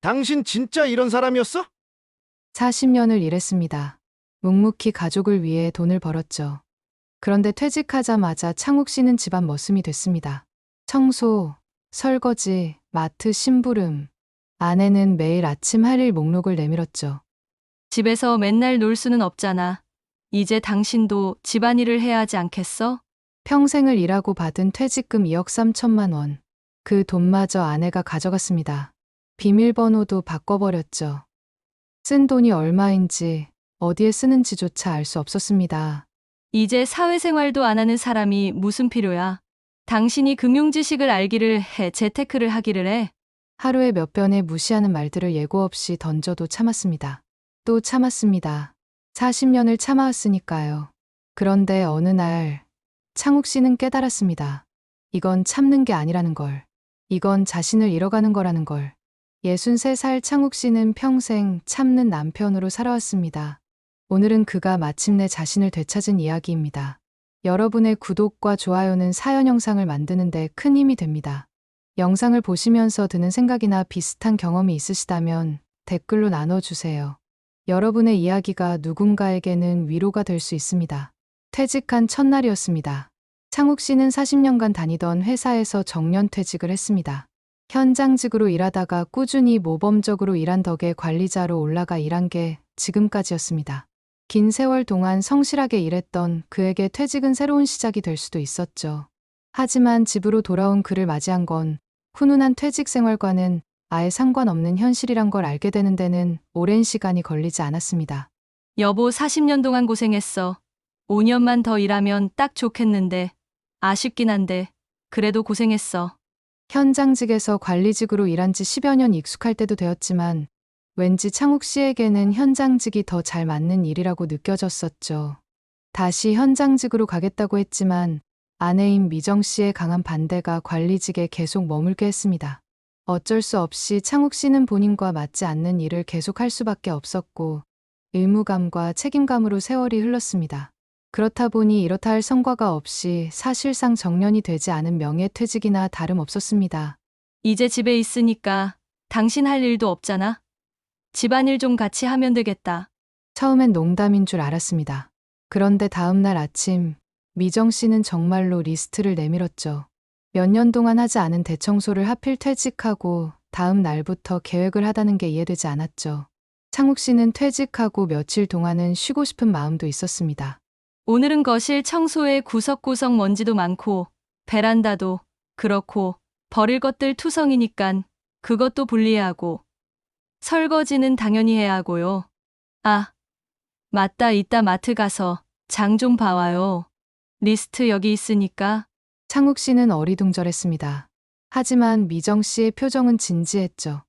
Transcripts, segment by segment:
당신 진짜 이런 사람이었어? 40년을 일했습니다. 묵묵히 가족을 위해 돈을 벌었죠. 그런데 퇴직하자마자 창욱 씨는 집안 머슴이 됐습니다. 청소, 설거지, 마트 심부름. 아내는 매일 아침 할 일 목록을 내밀었죠. 집에서 맨날 놀 수는 없잖아. 이제 당신도 집안일을 해야 하지 않겠어? 평생을 일하고 받은 퇴직금 2억 3천만 원. 그 돈마저 아내가 가져갔습니다. 비밀번호도 바꿔버렸죠. 쓴 돈이 얼마인지, 어디에 쓰는지조차 알 수 없었습니다. 이제 사회생활도 안 하는 사람이 무슨 필요야? 당신이 금융 지식을 알기를 해, 재테크를 하기를 해. 하루에 몇 번의 무시하는 말들을 예고 없이 던져도 참았습니다. 또 참았습니다. 40년을 참아왔으니까요. 그런데 어느 날 창욱 씨는 깨달았습니다. 이건 참는 게 아니라는 걸. 이건 자신을 잃어가는 거라는 걸. 63살 창욱 씨는 평생 참는 남편으로 살아왔습니다. 오늘은 그가 마침내 자신을 되찾은 이야기입니다. 여러분의 구독과 좋아요는 사연 영상을 만드는 데 큰 힘이 됩니다. 영상을 보시면서 드는 생각이나 비슷한 경험이 있으시다면 댓글로 나눠주세요. 여러분의 이야기가 누군가에게는 위로가 될 수 있습니다. 퇴직한 첫날이었습니다. 창욱 씨는 40년간 다니던 회사에서 정년퇴직을 했습니다. 현장직으로 일하다가 꾸준히 모범적으로 일한 덕에 관리자로 올라가 일한 게 지금까지였습니다. 긴 세월 동안 성실하게 일했던 그에게 퇴직은 새로운 시작이 될 수도 있었죠. 하지만 집으로 돌아온 그를 맞이한 건 훈훈한 퇴직 생활과는 아예 상관없는 현실이란 걸 알게 되는 데는 오랜 시간이 걸리지 않았습니다. 여보 40년 동안 고생했어. 5년만 더 일하면 딱 좋겠는데. 아쉽긴 한데. 그래도 고생했어. 현장직에서 관리직으로 일한 지 10여 년 익숙할 때도 되었지만 왠지 창욱 씨에게는 현장직이 더 잘 맞는 일이라고 느껴졌었죠. 다시 현장직으로 가겠다고 했지만 아내인 미정 씨의 강한 반대가 관리직에 계속 머물게 했습니다. 어쩔 수 없이 창욱 씨는 본인과 맞지 않는 일을 계속할 수밖에 없었고 의무감과 책임감으로 세월이 흘렀습니다. 그렇다 보니 이렇다 할 성과가 없이 사실상 정년이 되지 않은 명예퇴직이나 다름없었습니다. 이제 집에 있으니까 당신 할 일도 없잖아. 집안일 좀 같이 하면 되겠다. 처음엔 농담인 줄 알았습니다. 그런데 다음 날 아침 미정 씨는 정말로 리스트를 내밀었죠. 몇 년 동안 하지 않은 대청소를 하필 퇴직하고 다음 날부터 계획을 하다는 게 이해되지 않았죠. 창욱 씨는 퇴직하고 며칠 동안은 쉬고 싶은 마음도 있었습니다. 오늘은 거실 청소에 구석구석 먼지도 많고 베란다도 그렇고 버릴 것들 투성이니깐 그것도 분리하고 설거지는 당연히 해야 하고요. 아, 맞다. 이따 마트 가서 장 좀 봐와요. 리스트 여기 있으니까. 창욱 씨는 어리둥절했습니다. 하지만 미정 씨의 표정은 진지했죠.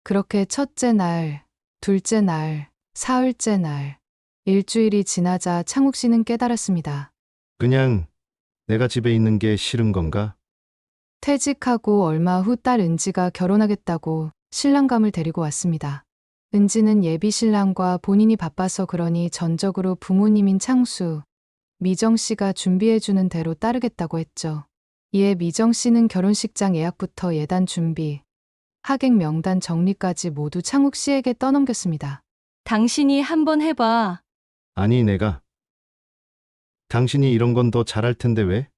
그렇게 첫째 날, 둘째 날, 사흘째 날, 일주일이 지나자 창욱 씨는 깨달았습니다. 그냥 내가 집에 있는 게 싫은 건가? 퇴직하고 얼마 후 딸 은지가 결혼하겠다고 신랑감을 데리고 왔습니다. 은지는 예비 신랑과 본인이 바빠서 그러니 전적으로 부모님인 창수, 미정 씨가 준비해주는 대로 따르겠다고 했죠. 이에 미정 씨는 결혼식장 예약부터 예단 준비, 하객 명단 정리까지 모두 창욱 씨에게 떠넘겼습니다. 당신이 한번 해봐. 아니, 내가. 당신이 이런 건 더 잘할 텐데 왜?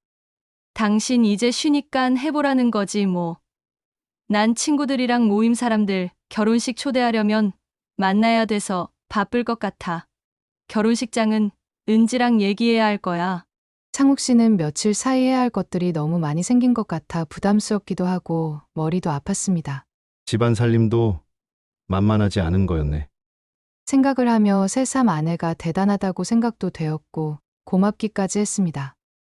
당신 이제 쉬니깐 해보라는 거지 뭐. 난 친구들이랑 모임 사람들 결혼식 초대하려면 만나야 돼서 바쁠 것 같아. 결혼식장은 은지랑 얘기해야 할 거야. 창욱 씨는 며칠 사이 해야 할 것들이 너무 많이 생긴 것 같아 부담스럽기도 하고 머리도 아팠습니다. 집안 살림도 만만하지 않은 거였네. 생각을 하며 새삼 아내가 대단하다고 생각도 되었고 고맙기까지 했습니다.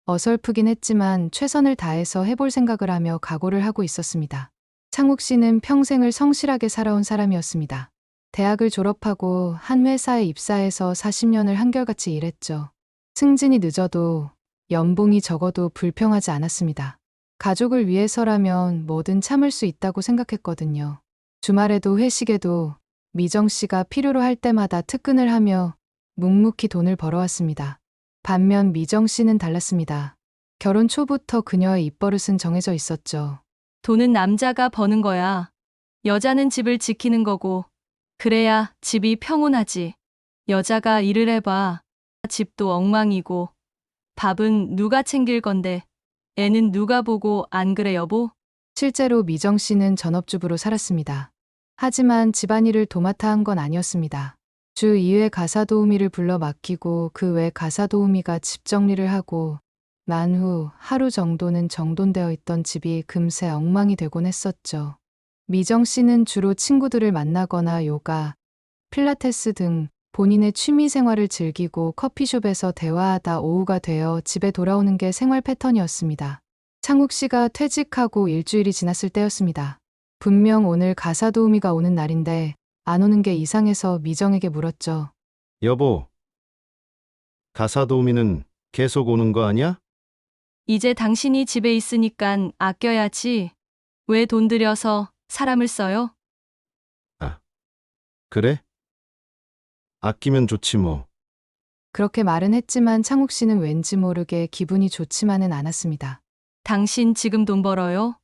어설프긴 했지만 최선을 다해서 해볼 생각을 하며 각오를 하고 있었습니다. 창욱 씨는 평생을 성실하게 살아온 사람이었습니다. 대학을 졸업하고 한 회사에 입사해서 40년을 한결같이 일했죠. 승진이 늦어도 연봉이 적어도 불평하지 않았습니다. 가족을 위해서라면 뭐든 참을 수 있다고 생각했거든요. 주말에도 회식에도 미정 씨가 필요로 할 때마다 특근을 하며 묵묵히 돈을 벌어왔습니다. 반면 미정 씨는 달랐습니다. 결혼 초부터 그녀의 입버릇은 정해져 있었죠. 돈은 남자가 버는 거야. 여자는 집을 지키는 거고, 그래야 집이 평온하지. 여자가 일을 해봐. 집도 엉망이고, 밥은 누가 챙길 건데, 애는 누가 보고 안 그래 여보? 실제로 미정 씨는 전업주부로 살았습니다. 하지만 집안일을 도맡아 한 건 아니었습니다. 주 2회 가사도우미를 불러 맡기고 그 외 가사도우미가 집 정리를 하고 난 후 하루 정도는 정돈되어 있던 집이 금세 엉망이 되곤 했었죠. 미정 씨는 주로 친구들을 만나거나 요가, 필라테스 등 본인의 취미 생활을 즐기고 커피숍에서 대화하다 오후가 되어 집에 돌아오는 게 생활 패턴이었습니다. 창욱 씨가 퇴직하고 일주일이 지났을 때였습니다. 분명 오늘 가사도우미가 오는 날인데 안 오는 게 이상해서 미정에게 물었죠. 여보, 가사도우미는 계속 오는 거 아니야? 이제 당신이 집에 있으니깐 아껴야지. 왜 돈 들여서 사람을 써요? 그래? 아끼면 좋지 뭐. 그렇게 말은 했지만 창욱 씨는 왠지 모르게 기분이 좋지만은 않았습니다. 당신 지금 돈 벌어요?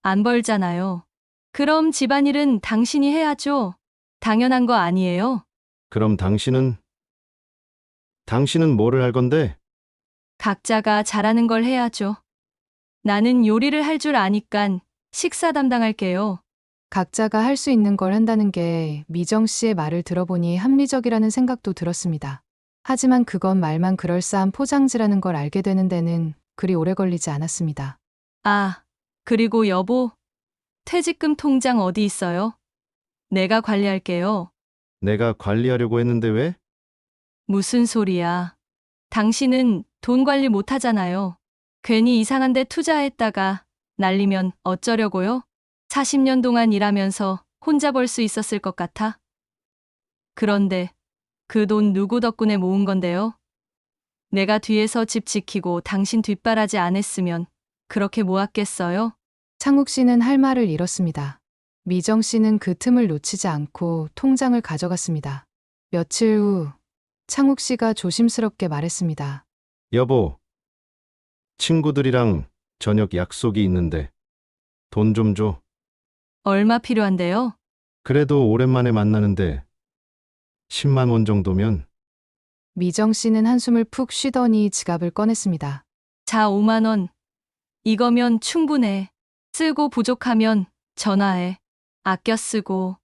안 벌잖아요. 그럼 집안일은 당신이 해야죠. 당연한 거 아니에요? 그럼 당신은 뭐를 할 건데? 각자가 잘하는 걸 해야죠. 나는 요리를 할 줄 아니깐 식사 담당할게요. 각자가 할 수 있는 걸 한다는 게 미정 씨의 말을 들어보니 합리적이라는 생각도 들었습니다. 하지만 그건 말만 그럴싸한 포장지라는 걸 알게 되는 데는 그리 오래 걸리지 않았습니다. 아, 그리고 여보, 퇴직금 통장 어디 있어요? 내가 관리할게요. 내가 관리하려고 했는데 왜? 무슨 소리야. 당신은 돈 관리 못 하잖아요. 괜히 이상한 데 투자했다가 날리면 어쩌려고요? 40년 동안 일하면서 혼자 벌 수 있었을 것 같아? 그런데 그 돈 누구 덕분에 모은 건데요? 내가 뒤에서 집 지키고 당신 뒷바라지 안 했으면 그렇게 모았겠어요? 창욱 씨는 할 말을 잃었습니다. 미정 씨는 그 틈을 놓치지 않고 통장을 가져갔습니다. 며칠 후 창욱 씨가 조심스럽게 말했습니다. 여보, 친구들이랑 저녁 약속이 있는데 돈 좀 줘. 얼마 필요한데요? 그래도 오랜만에 만나는데 10만 원 정도면. 미정 씨는 한숨을 푹 쉬더니 지갑을 꺼냈습니다. 자, 5만 원. 이거면 충분해. 쓰고 부족하면 전화해. 아껴 쓰고.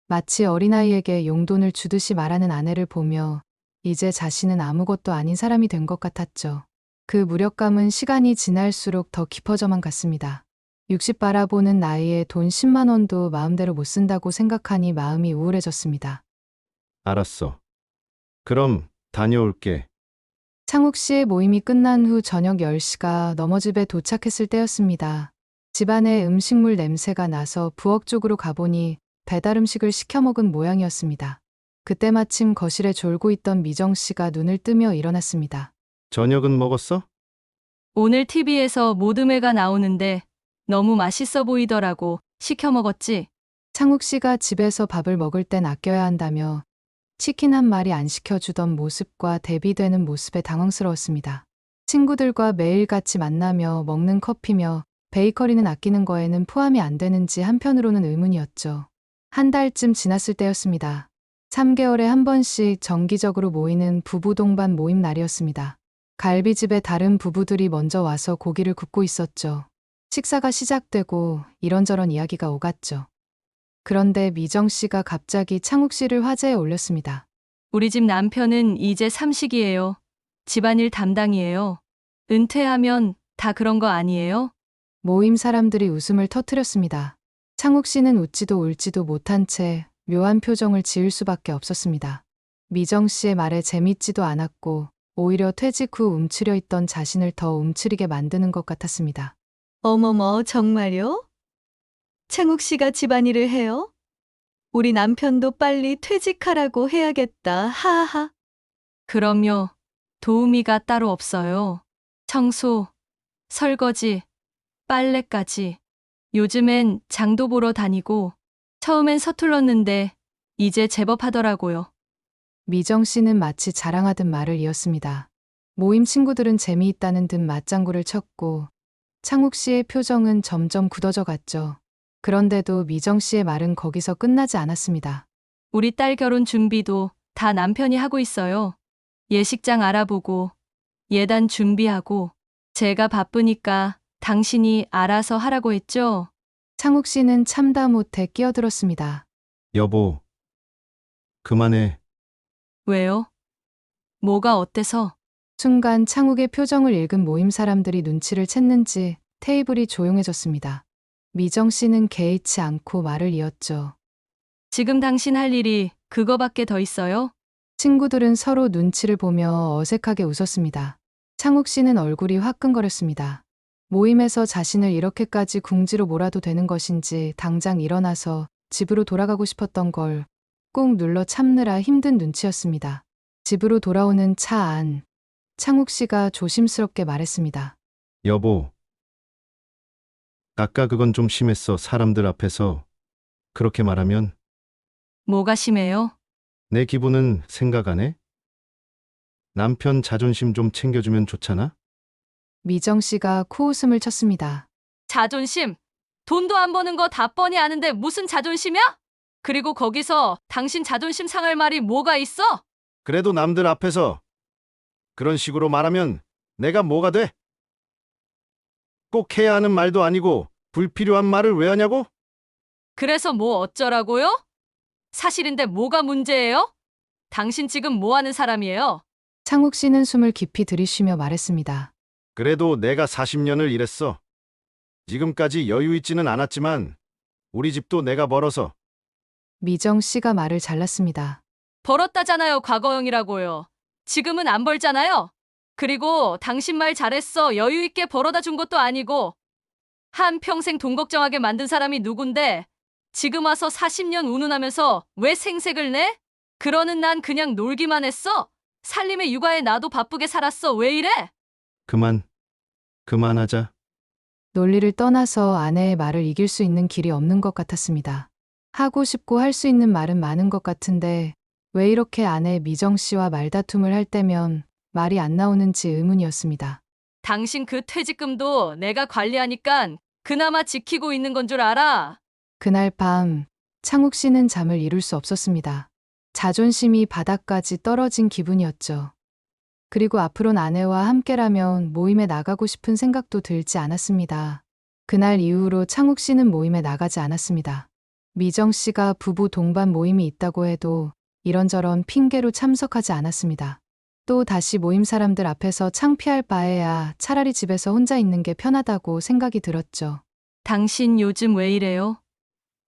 마치 어린아이에게 용돈을 주듯이 말하는 아내를 보며 이제 자신은 아무것도 아닌 사람이 된 것 같았죠. 그 무력감은 시간이 지날수록 더 깊어져만 갔습니다. 60 바라보는 나이에 돈 10만 원도 마음대로 못 쓴다고 생각하니 마음이 우울해졌습니다. 알았어. 그럼 다녀올게. 창욱 씨의 모임이 끝난 후 저녁 10시가 넘어 집에 도착했을 때였습니다. 집안에 음식물 냄새가 나서 부엌 쪽으로 가보니 배달 음식을 시켜 먹은 모양이었습니다. 그때 마침 거실에 졸고 있던 미정 씨가 눈을 뜨며 일어났습니다. 저녁은 먹었어? 오늘 TV에서 모드매가 나오는데 너무 맛있어 보이더라고. 시켜 먹었지? 창욱 씨가 집에서 밥을 먹을 땐 아껴야 한다며 치킨 한 마리 안 시켜주던 모습과 대비되는 모습에 당황스러웠습니다. 친구들과 매일 같이 만나며 먹는 커피며 베이커리는 아끼는 거에는 포함이 안 되는지 한편으로는 의문이었죠. 한 달쯤 지났을 때였습니다. 3개월에 한 번씩 정기적으로 모이는 부부 동반 모임 날이었습니다. 갈비집에 다른 부부들이 먼저 와서 고기를 굽고 있었죠. 식사가 시작되고 이런저런 이야기가 오갔죠. 그런데 미정 씨가 갑자기 창욱 씨를 화제에 올렸습니다. 우리 집 남편은 이제 삼식이에요. 집안일 담당이에요. 은퇴하면 다 그런 거 아니에요? 모임 사람들이 웃음을 터뜨렸습니다. 창욱 씨는 웃지도 울지도 못한 채 묘한 표정을 지을 수밖에 없었습니다. 미정 씨의 말에 재밌지도 않았고 오히려 퇴직 후 움츠려 있던 자신을 더 움츠리게 만드는 것 같았습니다. 어머머, 정말요? 창욱 씨가 집안일을 해요? 우리 남편도 빨리 퇴직하라고 해야겠다. 하하. 그럼요. 도우미가 따로 없어요. 청소, 설거지, 빨래까지. 요즘엔 장도 보러 다니고 처음엔 서툴렀는데 이제 제법 하더라고요. 미정 씨는 마치 자랑하듯 말을 이었습니다. 모임 친구들은 재미있다는 듯 맞장구를 쳤고 창욱 씨의 표정은 점점 굳어져 갔죠. 그런데도 미정 씨의 말은 거기서 끝나지 않았습니다. 우리 딸 결혼 준비도 다 남편이 하고 있어요. 예식장 알아보고 예단 준비하고 제가 바쁘니까 당신이 알아서 하라고 했죠? 창욱 씨는 참다 못해 끼어들었습니다. 여보, 그만해. 왜요? 뭐가 어때서? 순간 창욱의 표정을 읽은 모임 사람들이 눈치를 챘는지 테이블이 조용해졌습니다. 미정 씨는 개의치 않고 말을 이었죠. 지금 당신 할 일이 그거밖에 더 있어요? 친구들은 서로 눈치를 보며 어색하게 웃었습니다. 창욱 씨는 얼굴이 화끈거렸습니다. 모임에서 자신을 이렇게까지 궁지로 몰아도 되는 것인지 당장 일어나서 집으로 돌아가고 싶었던 걸 꾹 눌러 참느라 힘든 눈치였습니다. 집으로 돌아오는 차 안, 창욱 씨가 조심스럽게 말했습니다. 여보, 아까 그건 좀 심했어. 사람들 앞에서 그렇게 말하면 뭐가 심해요? 내 기분은 생각 안 해? 남편 자존심 좀 챙겨주면 좋잖아? 미정 씨가 코웃음을 쳤습니다. 자존심? 돈도 안 버는 거 다 뻔히 아는데 무슨 자존심이야? 그리고 거기서 당신 자존심 상할 말이 뭐가 있어? 그래도 남들 앞에서 그런 식으로 말하면 내가 뭐가 돼? 꼭 해야 하는 말도 아니고 불필요한 말을 왜 하냐고? 그래서 뭐 어쩌라고요? 사실인데 뭐가 문제예요? 당신 지금 뭐 하는 사람이에요? 창욱 씨는 숨을 깊이 들이쉬며 말했습니다. 그래도 내가 40년을 일했어. 지금까지 여유 있지는 않았지만 우리 집도 내가 벌어서. 미정 씨가 말을 잘랐습니다. 벌었다잖아요, 과거형이라고요. 지금은 안 벌잖아요. 그리고 당신 말 잘했어. 여유 있게 벌어다 준 것도 아니고. 한평생 돈 걱정하게 만든 사람이 누군데 지금 와서 40년 운운하면서 왜 생색을 내? 그러는 난 그냥 놀기만 했어. 살림에 육아에 나도 바쁘게 살았어. 왜 이래? 그만하자. 논리를 떠나서 아내의 말을 이길 수 있는 길이 없는 것 같았습니다. 하고 싶고 할 수 있는 말은 많은 것 같은데 왜 이렇게 아내 미정 씨와 말다툼을 할 때면 말이 안 나오는지 의문이었습니다. 당신 그 퇴직금도 내가 관리하니까 그나마 지키고 있는 건 줄 알아. 그날 밤 창욱 씨는 잠을 이룰 수 없었습니다. 자존심이 바닥까지 떨어진 기분이었죠. 그리고 앞으로는 아내와 함께라면 모임에 나가고 싶은 생각도 들지 않았습니다. 그날 이후로 창욱 씨는 모임에 나가지 않았습니다. 미정 씨가 부부 동반 모임이 있다고 해도 이런저런 핑계로 참석하지 않았습니다. 또 다시 모임 사람들 앞에서 창피할 바에야 차라리 집에서 혼자 있는 게 편하다고 생각이 들었죠. 당신 요즘 왜 이래요?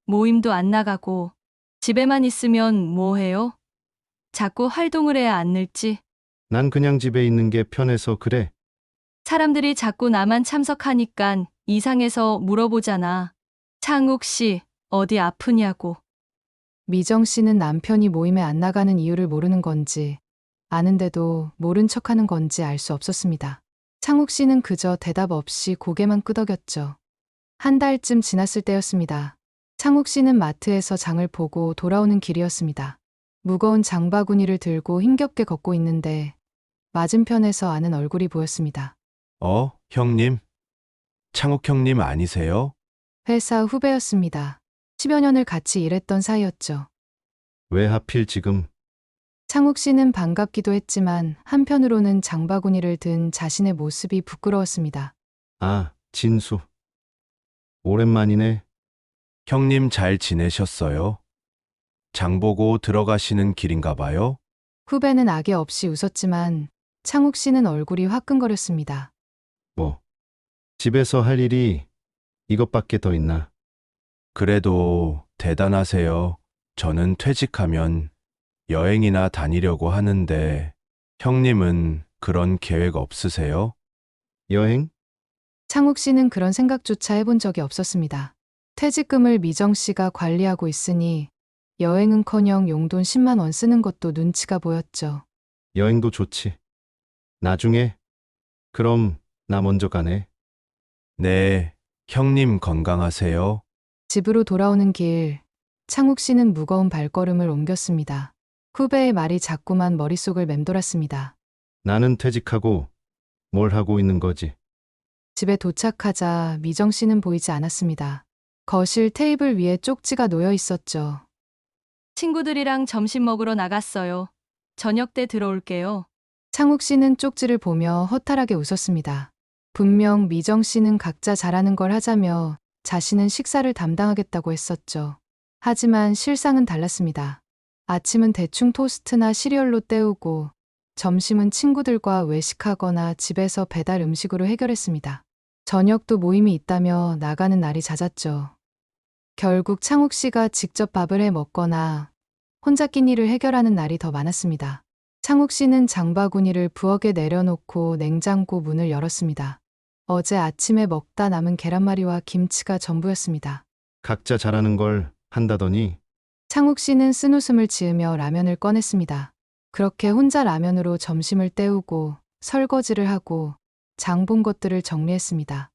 모임도 안 나가고 집에만 있으면 뭐 해요? 자꾸 활동을 해야 안 늙지. 난 그냥 집에 있는 게 편해서 그래. 사람들이 자꾸 나만 참석하니깐 이상해서 물어보잖아. 창욱 씨, 어디 아프냐고. 미정 씨는 남편이 모임에 안 나가는 이유를 모르는 건지 아는데도 모른 척하는 건지 알 수 없었습니다. 창욱 씨는 그저 대답 없이 고개만 끄덕였죠. 한 달쯤 지났을 때였습니다. 창욱 씨는 마트에서 장을 보고 돌아오는 길이었습니다. 무거운 장바구니를 들고 힘겹게 걷고 있는데 맞은편에서 아는 얼굴이 보였습니다. 형님? 창욱 형님 아니세요? 회사 후배였습니다. 10여 년을 같이 일했던 사이였죠. 왜 하필 지금? 창욱 씨는 반갑기도 했지만 한편으로는 장바구니를 든 자신의 모습이 부끄러웠습니다. 아, 진수. 오랜만이네. 형님 잘 지내셨어요? 장 보고 들어가시는 길인가 봐요? 후배는 악의 없이 웃었지만 창욱 씨는 얼굴이 화끈거렸습니다. 뭐, 집에서 할 일이 이것밖에 더 있나? 그래도 대단하세요. 저는 퇴직하면 여행이나 다니려고 하는데 형님은 그런 계획 없으세요? 여행? 창욱 씨는 그런 생각조차 해본 적이 없었습니다. 퇴직금을 미정 씨가 관리하고 있으니 여행은커녕 용돈 10만 원 쓰는 것도 눈치가 보였죠. 여행도 좋지. 나중에? 그럼 나 먼저 가네. 네, 형님 건강하세요. 집으로 돌아오는 길, 창욱 씨는 무거운 발걸음을 옮겼습니다. 후배의 말이 자꾸만 머릿속을 맴돌았습니다. 나는 퇴직하고 뭘 하고 있는 거지? 집에 도착하자 미정 씨는 보이지 않았습니다. 거실 테이블 위에 쪽지가 놓여 있었죠. 친구들이랑 점심 먹으러 나갔어요. 저녁 때 들어올게요. 창욱 씨는 쪽지를 보며 허탈하게 웃었습니다. 분명 미정 씨는 각자 잘하는 걸 하자며 자신은 식사를 담당하겠다고 했었죠. 하지만 실상은 달랐습니다. 아침은 대충 토스트나 시리얼로 때우고 점심은 친구들과 외식하거나 집에서 배달 음식으로 해결했습니다. 저녁도 모임이 있다며 나가는 날이 잦았죠. 결국 창욱 씨가 직접 밥을 해 먹거나 혼자 끼니를 해결하는 날이 더 많았습니다. 창욱 씨는 장바구니를 부엌에 내려놓고 냉장고 문을 열었습니다. 어제 아침에 먹다 남은 계란말이와 김치가 전부였습니다. 각자 잘하는 걸 한다더니 창욱 씨는 쓴웃음을 지으며 라면을 꺼냈습니다. 그렇게 혼자 라면으로 점심을 때우고 설거지를 하고 장 본 것들을 정리했습니다.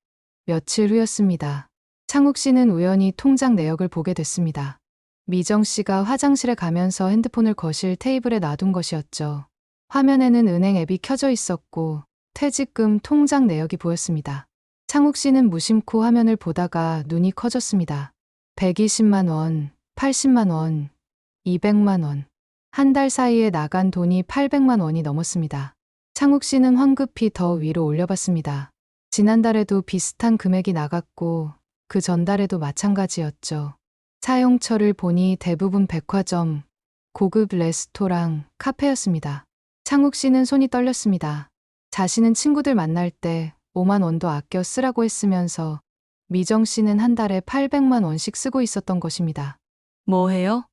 며칠 후였습니다. 창욱 씨는 우연히 통장 내역을 보게 됐습니다. 미정 씨가 화장실에 가면서 핸드폰을 거실 테이블에 놔둔 것이었죠. 화면에는 은행 앱이 켜져 있었고 퇴직금 통장 내역이 보였습니다. 창욱 씨는 무심코 화면을 보다가 눈이 커졌습니다. 120만 원, 80만 원, 200만 원. 한 달 사이에 나간 돈이 800만 원이 넘었습니다. 창욱 씨는 황급히 더 위로 올려봤습니다. 지난달에도 비슷한 금액이 나갔고 그 전달에도 마찬가지였죠. 사용처를 보니 대부분 백화점, 고급 레스토랑, 카페였습니다. 창욱 씨는 손이 떨렸습니다. 자신은 친구들 만날 때 5만 원도 아껴 쓰라고 했으면서 미정 씨는 한 달에 800만 원씩 쓰고 있었던 것입니다. 뭐 해요?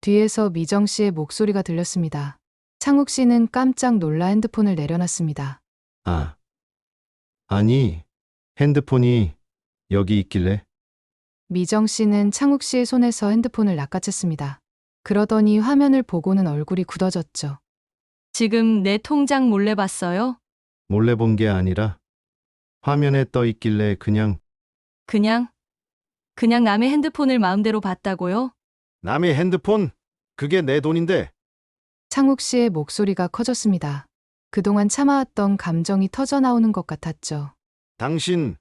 뒤에서 미정 씨의 목소리가 들렸습니다. 창욱 씨는 깜짝 놀라 핸드폰을 내려놨습니다. 아니, 핸드폰이 여기 있길래. 미정 씨는 창욱 씨의 손에서 핸드폰을 낚아챘습니다. 그러더니 화면을 보고는 얼굴이 굳어졌죠. 지금 내 통장 몰래 봤어요? 몰래 본 게 아니라 화면에 떠 있길래 그냥. 그냥 남의 핸드폰을 마음대로 봤다고요? 남의 핸드폰? 그게 내 돈인데. 창욱 씨의 목소리가 커졌습니다. 그동안 참아왔던 감정이 터져나오는 것 같았죠. 당신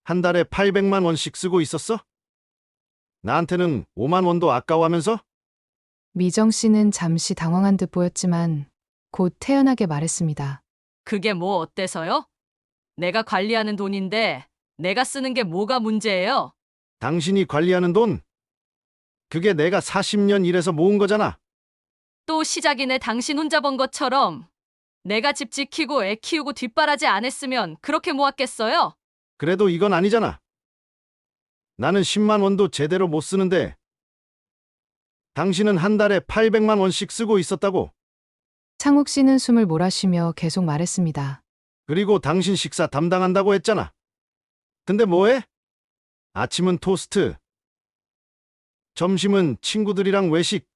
한 달에 800만 원씩 쓰고 있었어? 나한테는 5만 원도 아까워하면서? 미정 씨는 잠시 당황한 듯 보였지만 곧 태연하게 말했습니다. 그게 뭐 어때서요? 내가 관리하는 돈인데 내가 쓰는 게 뭐가 문제예요? 당신이 관리하는 돈? 그게 내가 40년 일해서 모은 거잖아. 또 시작이네. 당신 혼자 번 것처럼. 내가 집 지키고 애 키우고 뒷바라지 안 했으면 그렇게 모았겠어요? 그래도 이건 아니잖아. 나는 10만 원도 제대로 못 쓰는데 당신은 한 달에 800만 원씩 쓰고 있었다고. 창욱 씨는 숨을 몰아쉬며 계속 말했습니다. 그리고 당신 식사 담당한다고 했잖아. 근데 뭐해? 아침은 토스트, 점심은 친구들이랑 외식,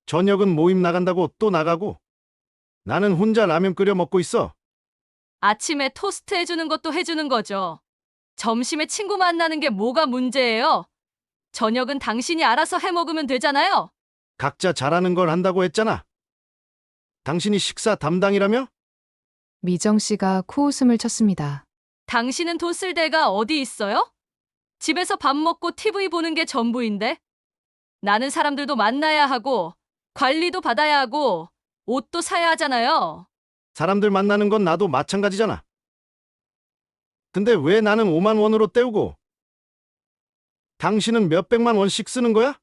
저녁은 모임 나간다고 또 나가고 나는 혼자 라면 끓여 먹고 있어. 아침에 토스트 해주는 것도 해주는 거죠. 점심에 친구 만나는 게 뭐가 문제예요? 저녁은 당신이 알아서 해 먹으면 되잖아요. 각자 잘하는 걸 한다고 했잖아. 당신이 식사 담당이라며? 미정 씨가 코웃음을 쳤습니다. 당신은 돈 쓸 데가 어디 있어요? 집에서 밥 먹고 TV 보는 게 전부인데? 나는 사람들도 만나야 하고 관리도 받아야 하고 옷도 사야 하잖아요. 사람들 만나는 건 나도 마찬가지잖아. 근데 왜 나는 5만 원으로 때우고 당신은 몇백만 원씩 쓰는 거야?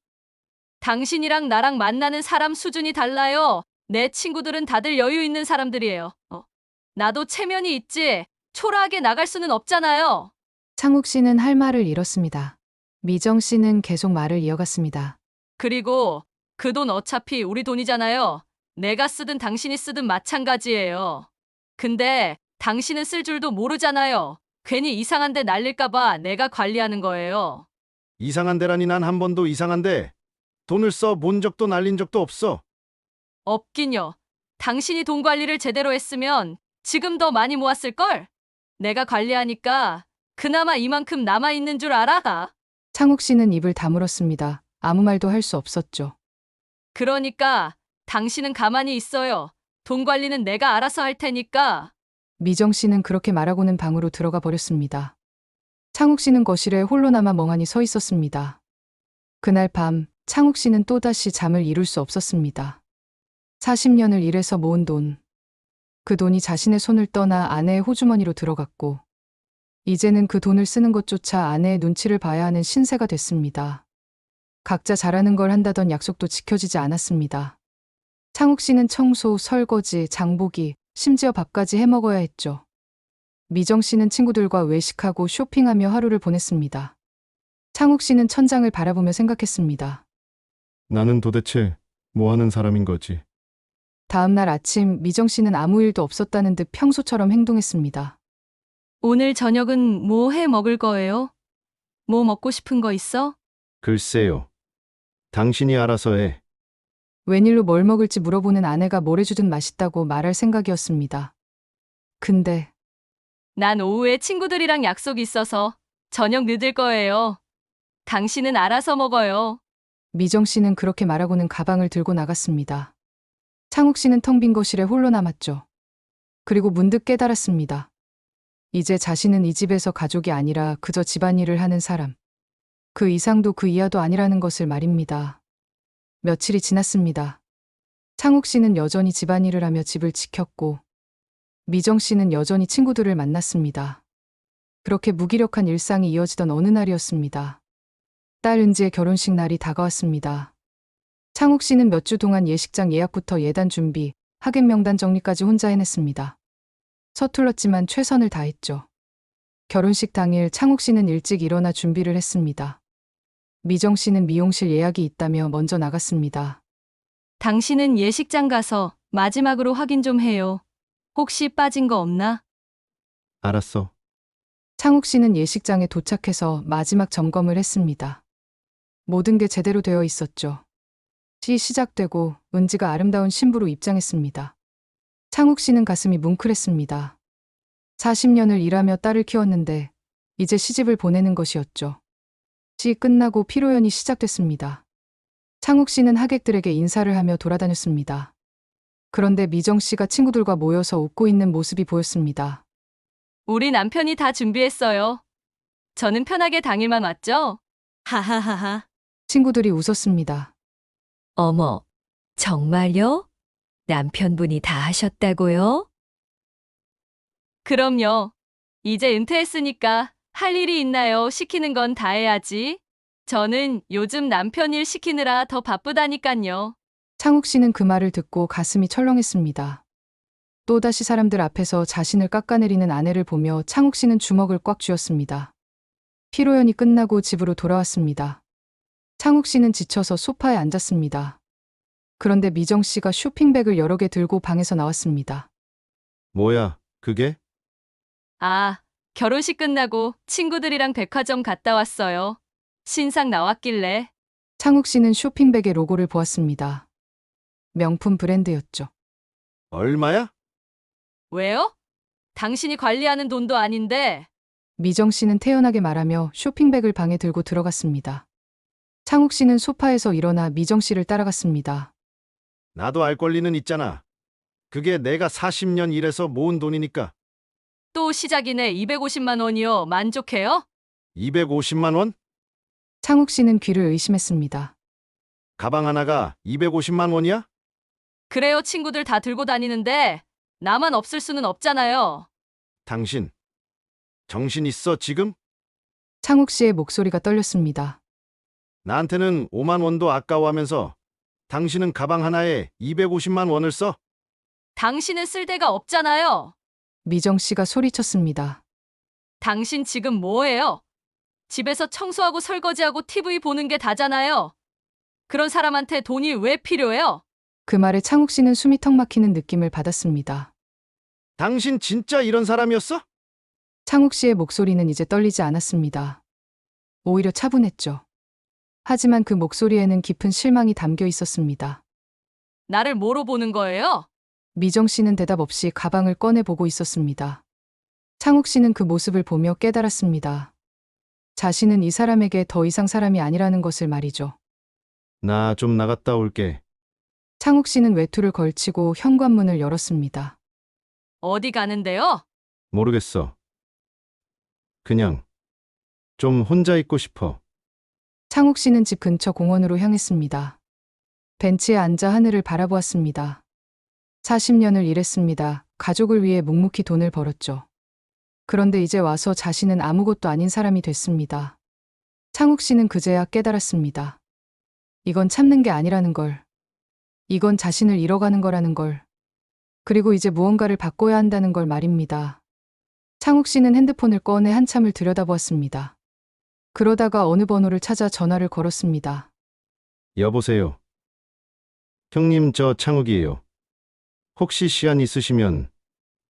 당신이랑 나랑 만나는 사람 수준이 달라요. 내 친구들은 다들 여유 있는 사람들이에요. 나도 체면이 있지. 초라하게 나갈 수는 없잖아요. 창욱 씨는 할 말을 잃었습니다. 미정 씨는 계속 말을 이어갔습니다. 그리고 그 돈 어차피 우리 돈이잖아요. 내가 쓰든 당신이 쓰든 마찬가지예요. 근데 당신은 쓸 줄도 모르잖아요. 괜히 이상한 데 날릴까봐 내가 관리하는 거예요. 이상한 데라니 난 한 번도 이상한데 돈을 써 본 적도 날린 적도 없어. 없긴요. 당신이 돈 관리를 제대로 했으면 지금 더 많이 모았을걸? 내가 관리하니까 그나마 이만큼 남아있는 줄 알아? 창욱 씨는 입을 다물었습니다. 아무 말도 할 수 없었죠. 그러니까 당신은 가만히 있어요. 돈 관리는 내가 알아서 할 테니까. 미정 씨는 그렇게 말하고는 방으로 들어가 버렸습니다. 창욱 씨는 거실에 홀로 남아 멍하니 서 있었습니다. 그날 밤 창욱 씨는 또다시 잠을 이룰 수 없었습니다. 40년을 일해서 모은 돈. 그 돈이 자신의 손을 떠나 아내의 호주머니로 들어갔고 이제는 그 돈을 쓰는 것조차 아내의 눈치를 봐야 하는 신세가 됐습니다. 각자 잘하는 걸 한다던 약속도 지켜지지 않았습니다. 창욱 씨는 청소, 설거지, 장보기, 심지어 밥까지 해먹어야 했죠. 미정 씨는 친구들과 외식하고 쇼핑하며 하루를 보냈습니다. 창욱 씨는 천장을 바라보며 생각했습니다. 나는 도대체 뭐 하는 사람인 거지? 다음 날 아침 미정 씨는 아무 일도 없었다는 듯 평소처럼 행동했습니다. 오늘 저녁은 뭐 해 먹을 거예요? 뭐 먹고 싶은 거 있어? 글쎄요. 당신이 알아서 해. 웬일로 뭘 먹을지 물어보는 아내가 뭘 해주든 맛있다고 말할 생각이었습니다. 근데 난 오후에 친구들이랑 약속이 있어서 저녁 늦을 거예요. 당신은 알아서 먹어요. 미정 씨는 그렇게 말하고는 가방을 들고 나갔습니다. 창욱 씨는 텅 빈 거실에 홀로 남았죠. 그리고 문득 깨달았습니다. 이제 자신은 이 집에서 가족이 아니라 그저 집안일을 하는 사람. 그 이상도 그 이하도 아니라는 것을 말입니다. 며칠이 지났습니다. 창욱 씨는 여전히 집안일을 하며 집을 지켰고 미정 씨는 여전히 친구들을 만났습니다. 그렇게 무기력한 일상이 이어지던 어느 날이었습니다. 딸 은지의 결혼식 날이 다가왔습니다. 창욱 씨는 몇 주 동안 예식장 예약부터 예단 준비, 하객 명단 정리까지 혼자 해냈습니다. 서툴렀지만 최선을 다했죠. 결혼식 당일 창욱 씨는 일찍 일어나 준비를 했습니다. 미정 씨는 미용실 예약이 있다며 먼저 나갔습니다. 당신은 예식장 가서 마지막으로 확인 좀 해요. 혹시 빠진 거 없나? 알았어. 창욱 씨는 예식장에 도착해서 마지막 점검을 했습니다. 모든 게 제대로 되어 있었죠. 시작되고 은지가 아름다운 신부로 입장했습니다. 창욱 씨는 가슴이 뭉클했습니다. 40년을 일하며 딸을 키웠는데 이제 시집을 보내는 것이었죠. 끝나고 피로연이 시작됐습니다. 창욱 씨는 하객들에게 인사를 하며 돌아다녔습니다. 그런데 미정 씨가 친구들과 모여서 웃고 있는 모습이 보였습니다. 우리 남편이 다 준비했어요. 저는 편하게 당일만 왔죠? 하하하하. 친구들이 웃었습니다. 어머, 정말요? 남편분이 다 하셨다고요? 그럼요. 이제 은퇴했으니까 할 일이 있나요? 시키는 건 다 해야지. 저는 요즘 남편 일 시키느라 더 바쁘다니깐요. 창욱 씨는 그 말을 듣고 가슴이 철렁했습니다. 또다시 사람들 앞에서 자신을 깎아내리는 아내를 보며 창욱 씨는 주먹을 꽉 쥐었습니다. 피로연이 끝나고 집으로 돌아왔습니다. 창욱 씨는 지쳐서 소파에 앉았습니다. 그런데 미정 씨가 쇼핑백을 여러 개 들고 방에서 나왔습니다. 뭐야, 그게? 아, 결혼식 끝나고 친구들이랑 백화점 갔다 왔어요. 신상 나왔길래. 창욱 씨는 쇼핑백의 로고를 보았습니다. 명품 브랜드였죠. 얼마야? 왜요? 당신이 관리하는 돈도 아닌데. 미정 씨는 태연하게 말하며 쇼핑백을 방에 들고 들어갔습니다. 창욱 씨는 소파에서 일어나 미정 씨를 따라갔습니다. 나도 알 권리는 있잖아. 그게 내가 40년 일해서 모은 돈이니까. 또 시작이네. 250만 원이요. 만족해요? 250만 원? 창욱 씨는 귀를 의심했습니다. 가방 하나가 250만 원이야? 그래요. 친구들 다 들고 다니는데 나만 없을 수는 없잖아요. 당신 정신 있어 지금? 창욱 씨의 목소리가 떨렸습니다. 나한테는 5만 원도 아까워하면서 당신은 가방 하나에 250만 원을 써? 당신은 쓸 데가 없잖아요. 미정 씨가 소리쳤습니다. 당신 지금 뭐해요? 집에서 청소하고 설거지하고 TV 보는 게 다잖아요. 그런 사람한테 돈이 왜 필요해요? 그 말에 창욱 씨는 숨이 턱 막히는 느낌을 받았습니다. 당신 진짜 이런 사람이었어? 창욱 씨의 목소리는 이제 떨리지 않았습니다. 오히려 차분했죠. 하지만 그 목소리에는 깊은 실망이 담겨 있었습니다. 나를 뭐로 보는 거예요? 미정 씨는 대답 없이 가방을 꺼내보고 있었습니다. 창욱 씨는 그 모습을 보며 깨달았습니다. 자신은 이 사람에게 더 이상 사람이 아니라는 것을 말이죠. 나 좀 나갔다 올게. 창욱 씨는 외투를 걸치고 현관문을 열었습니다. 어디 가는데요? 모르겠어. 그냥 좀 혼자 있고 싶어. 창욱 씨는 집 근처 공원으로 향했습니다. 벤치에 앉아 하늘을 바라보았습니다. 40년을 일했습니다. 가족을 위해 묵묵히 돈을 벌었죠. 그런데 이제 와서 자신은 아무것도 아닌 사람이 됐습니다. 창욱 씨는 그제야 깨달았습니다. 이건 참는 게 아니라는 걸. 이건 자신을 잃어가는 거라는 걸. 그리고 이제 무언가를 바꿔야 한다는 걸 말입니다. 창욱 씨는 핸드폰을 꺼내 한참을 들여다보았습니다. 그러다가 어느 번호를 찾아 전화를 걸었습니다. 여보세요. 형님, 저 창욱이에요. 혹시 시간 있으시면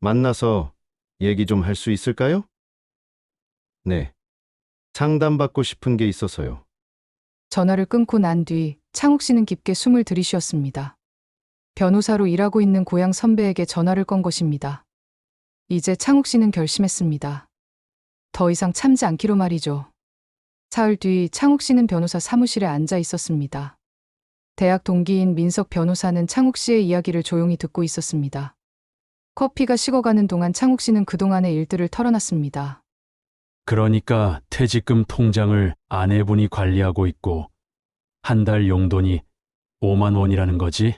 만나서 얘기 좀 할 수 있을까요? 네. 상담받고 싶은 게 있어서요. 전화를 끊고 난 뒤 창욱 씨는 깊게 숨을 들이쉬었습니다. 변호사로 일하고 있는 고향 선배에게 전화를 건 것입니다. 이제 창욱 씨는 결심했습니다. 더 이상 참지 않기로 말이죠. 사흘 뒤 창욱 씨는 변호사 사무실에 앉아 있었습니다. 대학 동기인 민석 변호사는 창욱 씨의 이야기를 조용히 듣고 있었습니다. 커피가 식어가는 동안 창욱 씨는 그동안의 일들을 털어놨습니다. 그러니까 퇴직금 통장을 아내분이 관리하고 있고 한 달 용돈이 5만 원이라는 거지?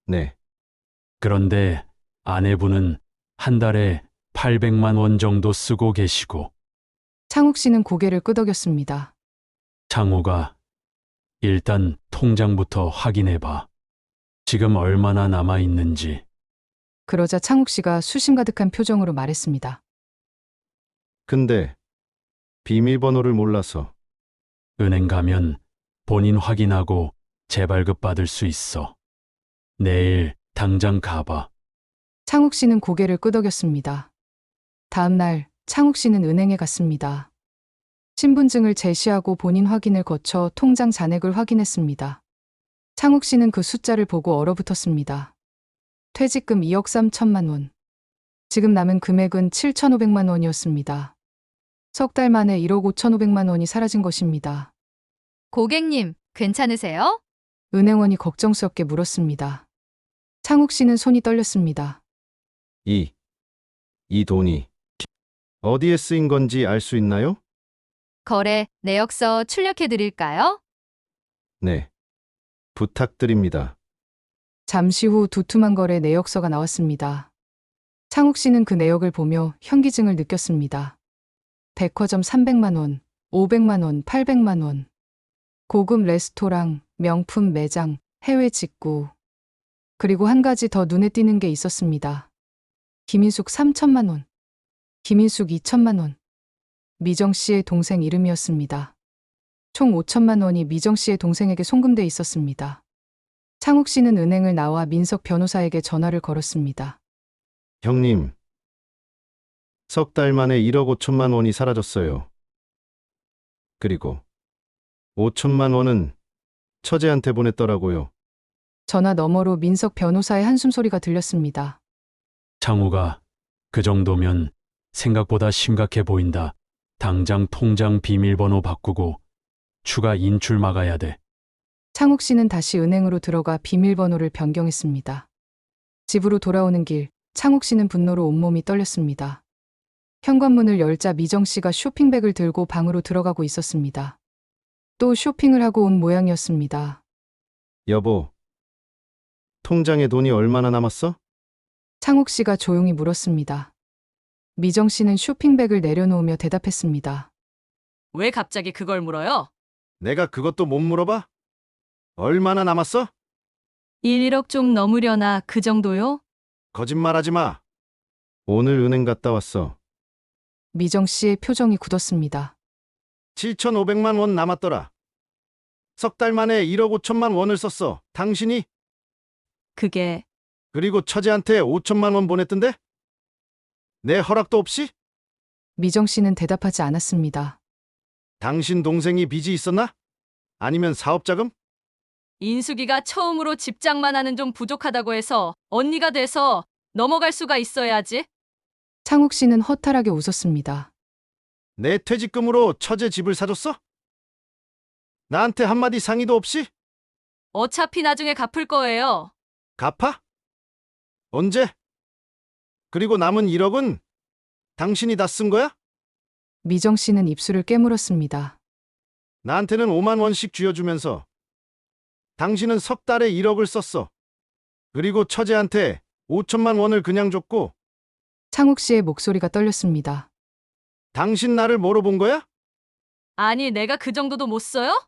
네. 그런데 아내분은 한 달에 800만 원 정도 쓰고 계시고 창욱 씨는 고개를 끄덕였습니다. 창호가 일단 통장부터 확인해봐. 지금 얼마나 남아 있는지. 그러자 창욱 씨가 수심 가득한 표정으로 말했습니다. 근데 비밀번호를 몰라서. 은행 가면 본인 확인하고 재발급 받을 수 있어. 내일 당장 가봐. 창욱 씨는 고개를 끄덕였습니다. 다음 날 창욱 씨는 은행에 갔습니다. 신분증을 제시하고 본인 확인을 거쳐 통장 잔액을 확인했습니다. 창욱 씨는 그 숫자를 보고 얼어붙었습니다. 퇴직금 2억 3천만 원. 지금 남은 금액은 7,500만 원이었습니다. 석 달 만에 1억 5,500만 원이 사라진 것입니다. 고객님, 괜찮으세요? 은행원이 걱정스럽게 물었습니다. 창욱 씨는 손이 떨렸습니다. 이 돈이 어디에 쓰인 건지 알 수 있나요? 거래 내역서 출력해 드릴까요? 네. 부탁드립니다. 잠시 후 두툼한 거래 내역서가 나왔습니다. 창욱 씨는 그 내역을 보며 현기증을 느꼈습니다. 백화점 300만 원, 500만 원, 800만 원. 고급 레스토랑, 명품 매장, 해외 직구. 그리고 한 가지 더 눈에 띄는 게 있었습니다. 김인숙 3천만 원. 김인숙 2천만 원. 미정 씨의 동생 이름이었습니다. 총 5천만 원이 미정 씨의 동생에게 송금돼 있었습니다. 창욱 씨는 은행을 나와 민석 변호사에게 전화를 걸었습니다. 형님. 석 달 만에 1억 5천만 원이 사라졌어요. 그리고 5천만 원은 처제한테 보냈더라고요. 전화 너머로 민석 변호사의 한숨소리가 들렸습니다. 창호가 그 정도면 생각보다 심각해 보인다. 당장 통장 비밀번호 바꾸고 추가 인출 막아야 돼. 창욱 씨는 다시 은행으로 들어가 비밀번호를 변경했습니다. 집으로 돌아오는 길, 창욱 씨는 분노로 온몸이 떨렸습니다. 현관문을 열자 미정 씨가 쇼핑백을 들고 방으로 들어가고 있었습니다. 또 쇼핑을 하고 온 모양이었습니다. 여보. 통장에 돈이 얼마나 남았어? 창욱 씨가 조용히 물었습니다. 미정 씨는 쇼핑백을 내려놓으며 대답했습니다. 왜 갑자기 그걸 물어요? 내가 그것도 못 물어봐? 얼마나 남았어? 1억 좀 넘으려나 그 정도요? 거짓말하지 마. 오늘 은행 갔다 왔어. 미정 씨의 표정이 굳었습니다. 7,500만 원 남았더라. 석 달 만에 1억 5천만 원을 썼어. 당신이? 그게 그리고 처제한테 5천만 원 보냈던데? 내 허락도 없이? 미정 씨는 대답하지 않았습니다. 당신 동생이 빚이 있었나? 아니면 사업자금? 인숙이가 처음으로 집장만 하는 좀 부족하다고 해서 언니가 돼서 넘어갈 수가 있어야지. 창욱 씨는 허탈하게 웃었습니다. 내 퇴직금으로 처제 집을 사줬어? 나한테 한마디 상의도 없이? 어차피 나중에 갚을 거예요. 갚아? 언제? 그리고 남은 1억은 당신이 다 쓴 거야? 미정 씨는 입술을 깨물었습니다. 나한테는 5만 원씩 쥐어주면서 당신은 석 달에 1억을 썼어. 그리고 처제한테 5천만 원을 그냥 줬고 창욱 씨의 목소리가 떨렸습니다. 당신 나를 뭐로 본 거야? 아니, 내가 그 정도도 못 써요?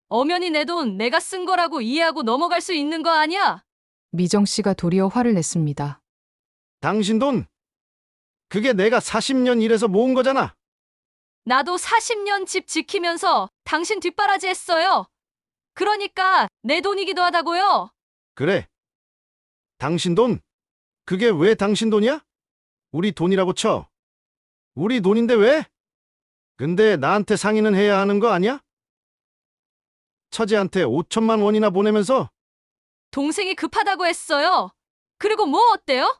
엄연히 내 돈 내가 쓴 거라고 이해하고 넘어갈 수 있는 거 아니야? 미정 씨가 도리어 화를 냈습니다. 당신 돈? 그게 내가 40년 일해서 모은 거잖아. 나도 40년 집 지키면서 당신 뒷바라지 했어요. 그러니까 내 돈이기도 하다고요. 그래. 당신 돈? 그게 왜 당신 돈이야? 우리 돈이라고 쳐. 우리 돈인데 왜? 근데 나한테 상의는 해야 하는 거 아니야? 처제한테 5천만 원이나 보내면서 동생이 급하다고 했어요. 그리고 뭐 어때요?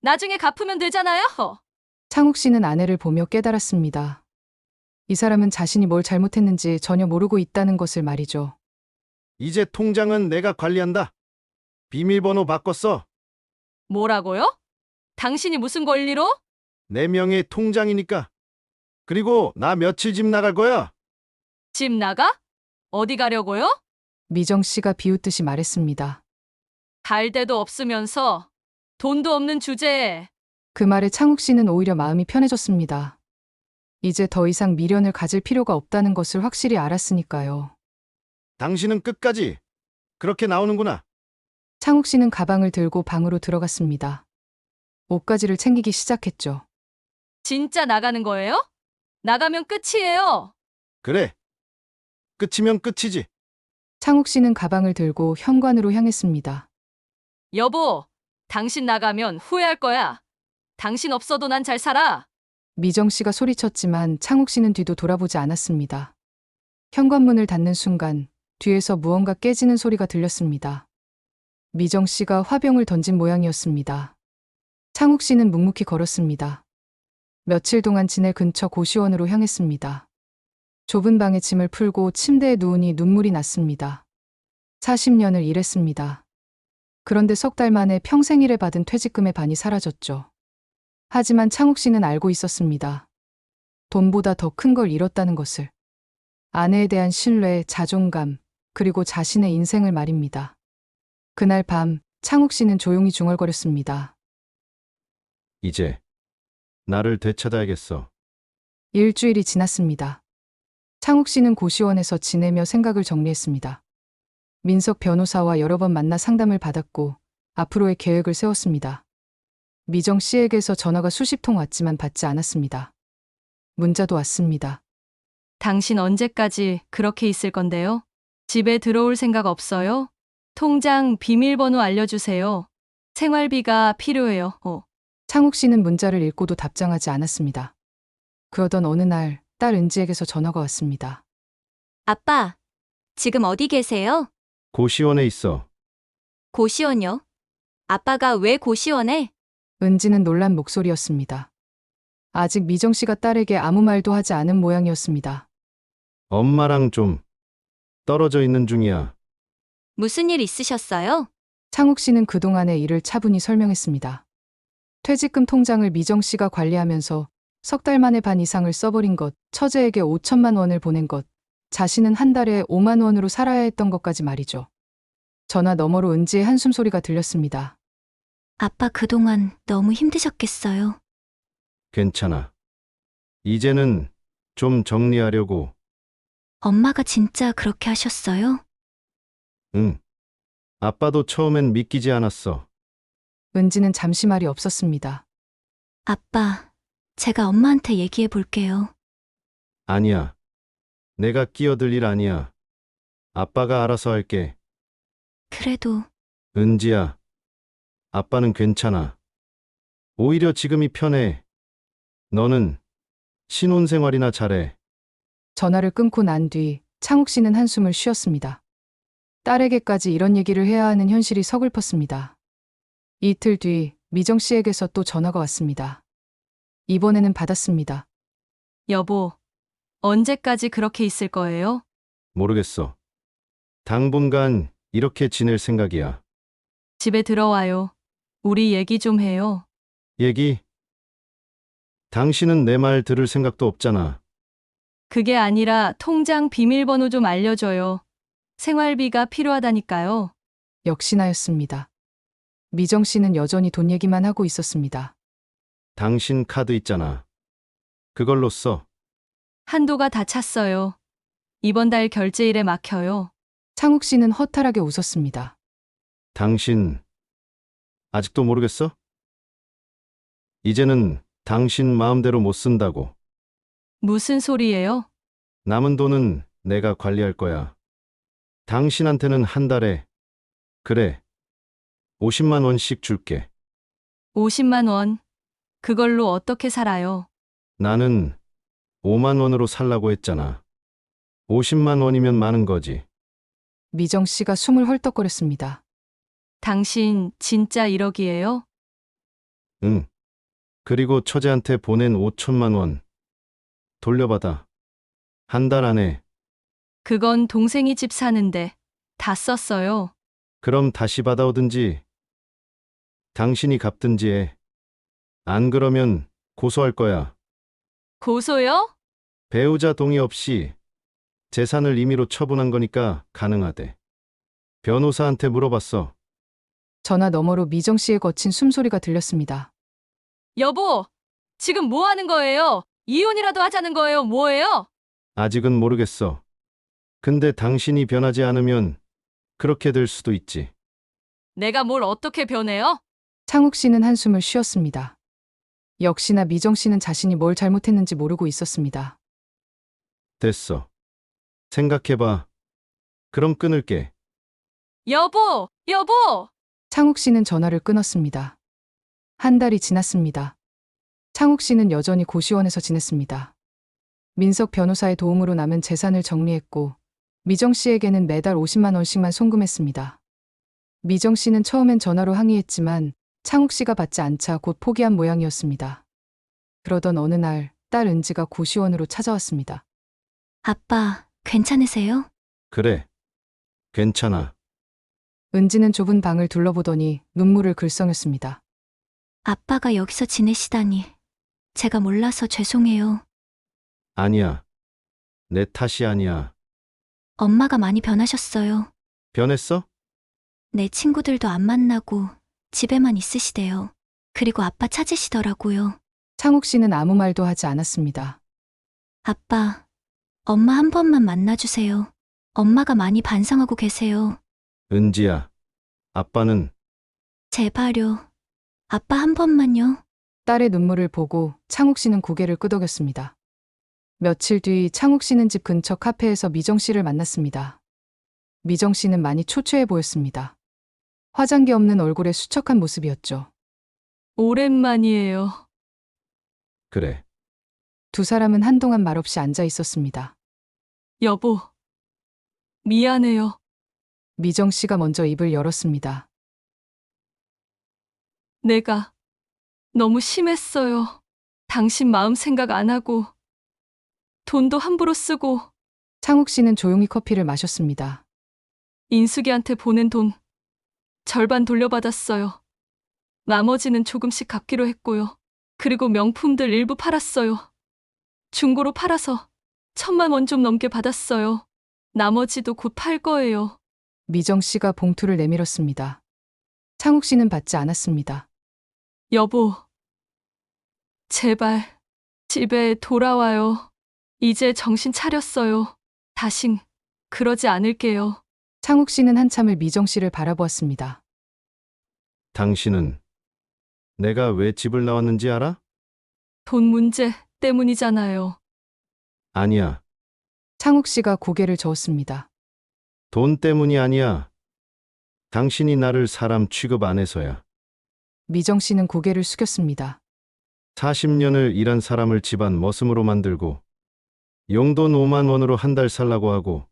나중에 갚으면 되잖아요. 창욱 씨는 아내를 보며 깨달았습니다. 이 사람은 자신이 뭘 잘못했는지 전혀 모르고 있다는 것을 말이죠. 이제 통장은 내가 관리한다. 비밀번호 바꿨어. 뭐라고요? 당신이 무슨 권리로? 내 명의 통장이니까. 그리고 나 며칠 집 나갈 거야. 집 나가? 어디 가려고요? 미정 씨가 비웃듯이 말했습니다. 갈 데도 없으면서 돈도 없는 주제에. 그 말에 창욱 씨는 오히려 마음이 편해졌습니다. 이제 더 이상 미련을 가질 필요가 없다는 것을 확실히 알았으니까요. 당신은 끝까지 그렇게 나오는구나. 창욱 씨는 가방을 들고 방으로 들어갔습니다. 옷가지를 챙기기 시작했죠. 진짜 나가는 거예요? 나가면 끝이에요. 그래. 끝이면 끝이지. 창욱 씨는 가방을 들고 현관으로 향했습니다. 여보, 당신 나가면 후회할 거야. 당신 없어도 난 잘 살아. 미정 씨가 소리쳤지만 창욱 씨는 뒤도 돌아보지 않았습니다. 현관문을 닫는 순간 뒤에서 무언가 깨지는 소리가 들렸습니다. 미정 씨가 화병을 던진 모양이었습니다. 창욱 씨는 묵묵히 걸었습니다. 며칠 동안 지낼 근처 고시원으로 향했습니다. 좁은 방에 짐을 풀고 침대에 누우니 눈물이 났습니다. 40년을 일했습니다. 그런데 석 달 만에 평생 일에 받은 퇴직금의 반이 사라졌죠. 하지만 창욱 씨는 알고 있었습니다. 돈보다 더 큰 걸 잃었다는 것을. 아내에 대한 신뢰, 자존감, 그리고 자신의 인생을 말입니다. 그날 밤 창욱 씨는 조용히 중얼거렸습니다. 이제 나를 되찾아야겠어. 일주일이 지났습니다. 창욱 씨는 고시원에서 지내며 생각을 정리했습니다. 민석 변호사와 여러 번 만나 상담을 받았고 앞으로의 계획을 세웠습니다. 미정 씨에게서 전화가 수십 통 왔지만 받지 않았습니다. 문자도 왔습니다. 당신 언제까지 그렇게 있을 건데요? 집에 들어올 생각 없어요? 통장 비밀번호 알려주세요. 생활비가 필요해요. 창욱 씨는 문자를 읽고도 답장하지 않았습니다. 그러던 어느 날 딸 은지에게서 전화가 왔습니다. 아빠, 지금 어디 계세요? 고시원에 있어. 고시원요? 아빠가 왜 고시원에? 은지는 놀란 목소리였습니다. 아직 미정 씨가 딸에게 아무 말도 하지 않은 모양이었습니다. 엄마랑 좀 떨어져 있는 중이야. 무슨 일 있으셨어요? 창욱 씨는 그동안의 일을 차분히 설명했습니다. 퇴직금 통장을 미정 씨가 관리하면서 석 달 만에 반 이상을 써버린 것, 처제에게 5천만 원을 보낸 것, 자신은 한 달에 5만 원으로 살아야 했던 것까지 말이죠. 전화 너머로 은지의 한숨 소리가 들렸습니다. 아빠 그동안 너무 힘드셨겠어요. 괜찮아. 이제는 좀 정리하려고. 엄마가 진짜 그렇게 하셨어요? 응. 아빠도 처음엔 믿기지 않았어. 은지는 잠시 말이 없었습니다. 아빠, 제가 엄마한테 얘기해 볼게요. 아니야. 내가 끼어들 일 아니야. 아빠가 알아서 할게. 그래도 은지야. 아빠는 괜찮아. 오히려 지금이 편해. 너는 신혼생활이나 잘해. 전화를 끊고 난 뒤 창욱 씨는 한숨을 쉬었습니다. 딸에게까지 이런 얘기를 해야 하는 현실이 서글펐습니다. 이틀 뒤 미정 씨에게서 또 전화가 왔습니다. 이번에는 받았습니다. 여보, 언제까지 그렇게 있을 거예요? 모르겠어. 당분간 이렇게 지낼 생각이야. 집에 들어와요. 우리 얘기 좀 해요. 얘기? 당신은 내 말 들을 생각도 없잖아. 그게 아니라 통장 비밀번호 좀 알려줘요. 생활비가 필요하다니까요. 역시나였습니다. 미정 씨는 여전히 돈 얘기만 하고 있었습니다. 당신 카드 있잖아. 그걸로 써. 한도가 다 찼어요. 이번 달 결제일에 막혀요. 창욱 씨는 허탈하게 웃었습니다. 당신 아직도 모르겠어? 이제는 당신 마음대로 못 쓴다고. 무슨 소리예요? 남은 돈은 내가 관리할 거야. 당신한테는 한 달에, 그래, 50만 원씩 줄게. 50만 원. 그걸로 어떻게 살아요? 나는 5만 원으로 살라고 했잖아. 50만 원이면 많은 거지. 미정 씨가 숨을 헐떡거렸습니다. 당신 진짜 1억이에요? 응. 그리고 처제한테 보낸 5천만 원 돌려받아. 한 달 안에. 그건 동생이 집 사는데 다 썼어요. 그럼 다시 받아오든지 당신이 갚든지 해. 안 그러면 고소할 거야. 고소요? 배우자 동의 없이 재산을 임의로 처분한 거니까 가능하대. 변호사한테 물어봤어. 전화 너머로 미정 씨의 거친 숨소리가 들렸습니다. 여보, 지금 뭐 하는 거예요? 이혼이라도 하자는 거예요? 뭐예요? 아직은 모르겠어. 근데 당신이 변하지 않으면 그렇게 될 수도 있지. 내가 뭘 어떻게 변해요? 창욱 씨는 한숨을 쉬었습니다. 역시나 미정 씨는 자신이 뭘 잘못했는지 모르고 있었습니다. 됐어. 생각해봐. 그럼 끊을게. 여보, 여보! 창욱 씨는 전화를 끊었습니다. 한 달이 지났습니다. 창욱 씨는 여전히 고시원에서 지냈습니다. 민석 변호사의 도움으로 남은 재산을 정리했고 미정 씨에게는 매달 50만 원씩만 송금했습니다. 미정 씨는 처음엔 전화로 항의했지만 창욱 씨가 받지 않자 곧 포기한 모양이었습니다. 그러던 어느 날 딸 은지가 고시원으로 찾아왔습니다. 아빠, 괜찮으세요? 그래. 괜찮아. 은지는 좁은 방을 둘러보더니 눈물을 글썽였습니다. 아빠가 여기서 지내시다니. 제가 몰라서 죄송해요. 아니야. 내 탓이 아니야. 엄마가 많이 변하셨어요. 변했어? 내 친구들도 안 만나고 집에만 있으시대요. 그리고 아빠 찾으시더라고요. 창욱 씨는 아무 말도 하지 않았습니다. 아빠, 엄마 한 번만 만나주세요. 엄마가 많이 반성하고 계세요. 은지야. 아빠는 제발요. 아빠 한 번만요. 딸의 눈물을 보고 창욱 씨는 고개를 끄덕였습니다. 며칠 뒤 창욱 씨는 집 근처 카페에서 미정 씨를 만났습니다. 미정 씨는 많이 초췌해 보였습니다. 화장기 없는 얼굴에 수척한 모습이었죠. 오랜만이에요. 그래. 두 사람은 한동안 말없이 앉아 있었습니다. 여보, 미안해요. 미정 씨가 먼저 입을 열었습니다. 내가 너무 심했어요. 당신 마음 생각 안 하고 돈도 함부로 쓰고 창욱 씨는 조용히 커피를 마셨습니다. 인숙이한테 보낸 돈 절반 돌려받았어요. 나머지는 조금씩 갚기로 했고요. 그리고 명품들 일부 팔았어요. 중고로 팔아서 1,000만 원 좀 넘게 받았어요. 나머지도 곧 팔 거예요. 미정 씨가 봉투를 내밀었습니다. 창욱 씨는 받지 않았습니다. 여보, 제발 집에 돌아와요. 이제 정신 차렸어요. 다신 그러지 않을게요. 창욱 씨는 한참을 미정 씨를 바라보았습니다. 당신은 내가 왜 집을 나왔는지 알아? 돈 문제 때문이잖아요. 아니야. 창욱 씨가 고개를 저었습니다. 돈 때문이 아니야. 당신이 나를 사람 취급 안 해서야. 미정 씨는 고개를 숙였습니다. 40년을 일한 사람을 집안 머슴으로 만들고 용돈 5만 원으로 한 달 살라고 하고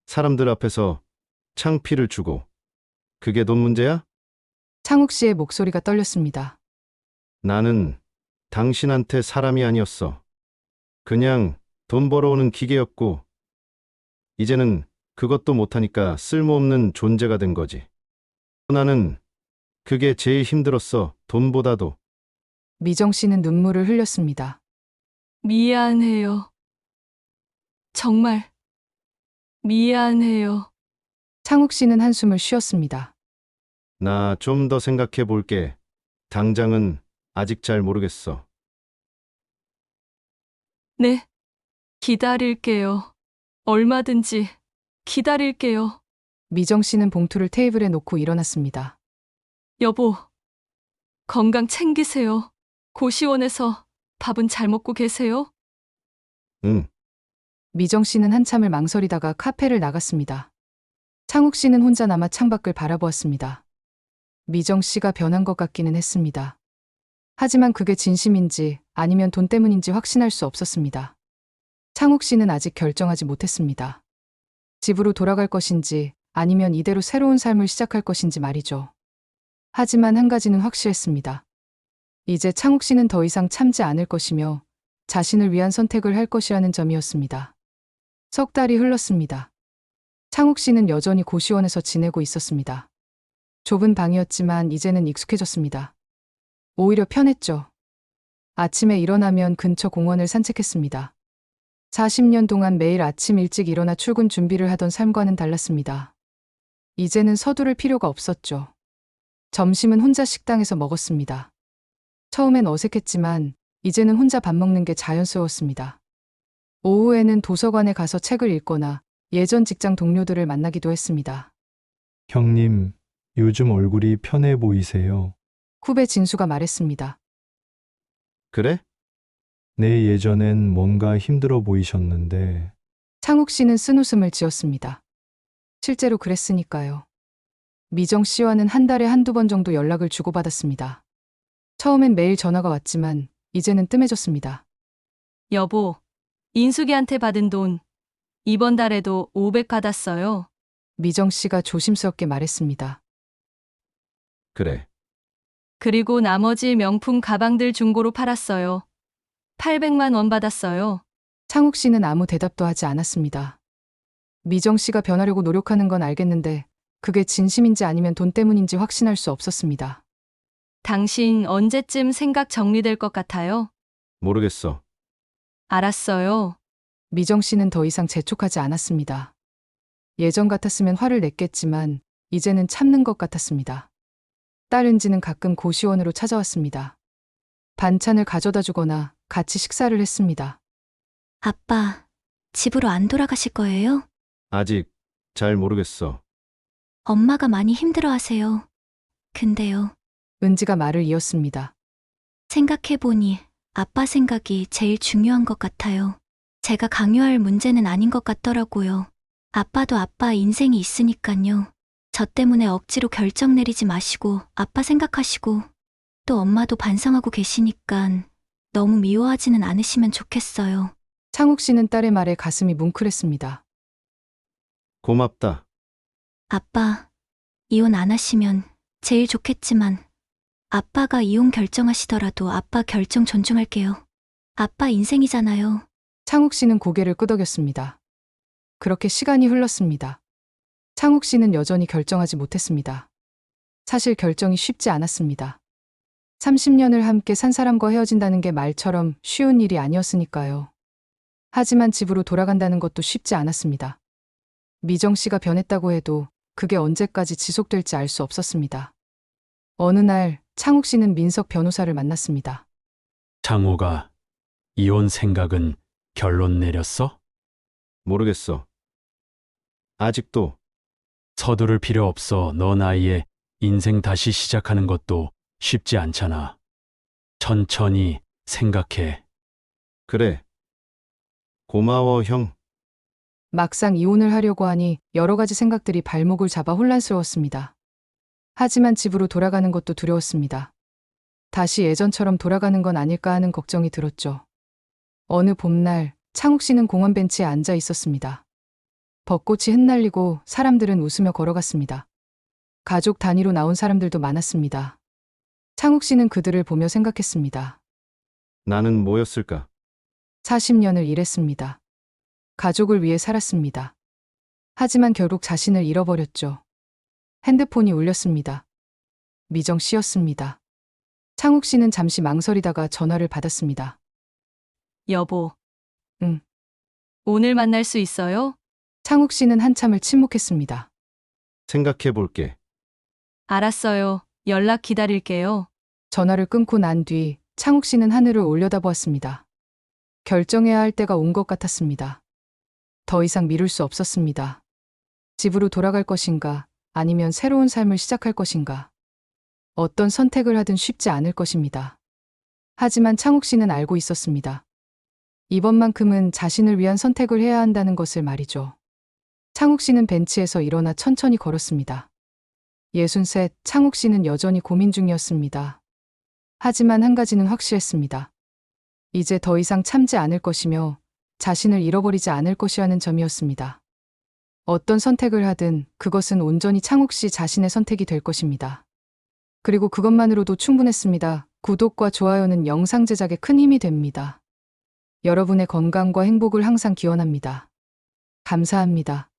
사람들 앞에서 창피를 주고 그게 돈 문제야? 창욱 씨의 목소리가 떨렸습니다. 나는 당신한테 사람이 아니었어. 그냥 돈 벌어오는 기계였고 이제는 그것도 못하니까 쓸모없는 존재가 된 거지. 나는 그게 제일 힘들었어. 돈보다도. 미정 씨는 눈물을 흘렸습니다. 미안해요. 정말 미안해요. 창욱 씨는 한숨을 쉬었습니다. 나 좀 더 생각해 볼게. 당장은 아직 잘 모르겠어. 네, 기다릴게요. 얼마든지 기다릴게요. 미정 씨는 봉투를 테이블에 놓고 일어났습니다. 여보, 건강 챙기세요. 고시원에서 밥은 잘 먹고 계세요? 응, 미정 씨는 한참을 망설이다가 카페를 나갔습니다. 창욱 씨는 혼자 남아 창밖을 바라보았습니다. 미정 씨가 변한 것 같기는 했습니다. 하지만 그게 진심인지 아니면 돈 때문인지 확신할 수 없었습니다. 창욱 씨는 아직 결정하지 못했습니다. 집으로 돌아갈 것인지 아니면 이대로 새로운 삶을 시작할 것인지 말이죠. 하지만 한 가지는 확실했습니다. 이제 창욱 씨는 더 이상 참지 않을 것이며 자신을 위한 선택을 할 것이라는 점이었습니다. 석 달이 흘렀습니다. 창욱 씨는 여전히 고시원에서 지내고 있었습니다. 좁은 방이었지만 이제는 익숙해졌습니다. 오히려 편했죠. 아침에 일어나면 근처 공원을 산책했습니다. 40년 동안 매일 아침 일찍 일어나 출근 준비를 하던 삶과는 달랐습니다. 이제는 서두를 필요가 없었죠. 점심은 혼자 식당에서 먹었습니다. 처음엔 어색했지만 이제는 혼자 밥 먹는 게 자연스러웠습니다. 오후에는 도서관에 가서 책을 읽거나 예전 직장 동료들을 만나기도 했습니다. 형님, 요즘 얼굴이 편해 보이세요. 후배 진수가 말했습니다. 그래? 네, 예전엔 뭔가 힘들어 보이셨는데. 창욱 씨는 쓴웃음을 지었습니다. 실제로 그랬으니까요. 미정 씨와는 한 달에 한두 번 정도 연락을 주고받았습니다. 처음엔 매일 전화가 왔지만 이제는 뜸해졌습니다. 여보, 인숙이한테 받은 돈 이번 달에도 500 받았어요. 미정 씨가 조심스럽게 말했습니다. 그래. 그리고 나머지 명품 가방들 중고로 팔았어요. 800만 원 받았어요. 창욱 씨는 아무 대답도 하지 않았습니다. 미정 씨가 변하려고 노력하는 건 알겠는데 그게 진심인지 아니면 돈 때문인지 확신할 수 없었습니다. 당신 언제쯤 생각 정리될 것 같아요? 모르겠어. 알았어요. 미정 씨는 더 이상 재촉하지 않았습니다. 예전 같았으면 화를 냈겠지만 이제는 참는 것 같았습니다. 딸 은지는 가끔 고시원으로 찾아왔습니다. 반찬을 가져다 주거나 같이 식사를 했습니다. 아빠, 집으로 안 돌아가실 거예요? 아직 잘 모르겠어. 엄마가 많이 힘들어하세요. 근데요, 은지가 말을 이었습니다. 생각해보니 아빠 생각이 제일 중요한 것 같아요. 제가 강요할 문제는 아닌 것 같더라고요. 아빠도 아빠 인생이 있으니깐요. 저 때문에 억지로 결정 내리지 마시고 아빠 생각하시고 또 엄마도 반성하고 계시니깐 너무 미워하지는 않으시면 좋겠어요. 창욱 씨는 딸의 말에 가슴이 뭉클했습니다. 고맙다. 아빠, 이혼 안 하시면 제일 좋겠지만 아빠가 이혼 결정하시더라도 아빠 결정 존중할게요. 아빠 인생이잖아요. 창욱 씨는 고개를 끄덕였습니다. 그렇게 시간이 흘렀습니다. 창욱 씨는 여전히 결정하지 못했습니다. 사실 결정이 쉽지 않았습니다. 30년을 함께 산 사람과 헤어진다는 게 말처럼 쉬운 일이 아니었으니까요. 하지만 집으로 돌아간다는 것도 쉽지 않았습니다. 미정 씨가 변했다고 해도 그게 언제까지 지속될지 알 수 없었습니다. 어느 날 창욱 씨는 민석 변호사를 만났습니다. 창호가 이혼 생각은 결론 내렸어? 모르겠어. 아직도. 서두를 필요 없어. 너 나이에 인생 다시 시작하는 것도 쉽지 않잖아. 천천히 생각해. 그래. 고마워, 형. 막상 이혼을 하려고 하니 여러 가지 생각들이 발목을 잡아 혼란스러웠습니다. 하지만 집으로 돌아가는 것도 두려웠습니다. 다시 예전처럼 돌아가는 건 아닐까 하는 걱정이 들었죠. 어느 봄날 창욱 씨는 공원 벤치에 앉아 있었습니다. 벚꽃이 흩날리고 사람들은 웃으며 걸어갔습니다. 가족 단위로 나온 사람들도 많았습니다. 창욱 씨는 그들을 보며 생각했습니다. 나는 뭐였을까? 40년을 일했습니다. 가족을 위해 살았습니다. 하지만 결국 자신을 잃어버렸죠. 핸드폰이 울렸습니다. 미정 씨였습니다. 창욱 씨는 잠시 망설이다가 전화를 받았습니다. 여보. 응. 오늘 만날 수 있어요? 창욱 씨는 한참을 침묵했습니다. 생각해 볼게. 알았어요. 연락 기다릴게요. 전화를 끊고 난 뒤 창욱 씨는 하늘을 올려다보았습니다. 결정해야 할 때가 온 것 같았습니다. 더 이상 미룰 수 없었습니다. 집으로 돌아갈 것인가, 아니면 새로운 삶을 시작할 것인가. 어떤 선택을 하든 쉽지 않을 것입니다. 하지만 창욱 씨는 알고 있었습니다. 이번만큼은 자신을 위한 선택을 해야 한다는 것을 말이죠. 창욱 씨는 벤치에서 일어나 천천히 걸었습니다. 63, 창욱 씨는 여전히 고민 중이었습니다. 하지만 한 가지는 확실했습니다. 이제 더 이상 참지 않을 것이며 자신을 잃어버리지 않을 것이라는 점이었습니다. 어떤 선택을 하든 그것은 온전히 창욱 씨 자신의 선택이 될 것입니다. 그리고 그것만으로도 충분했습니다. 구독과 좋아요는 영상 제작에 큰 힘이 됩니다. 여러분의 건강과 행복을 항상 기원합니다. 감사합니다.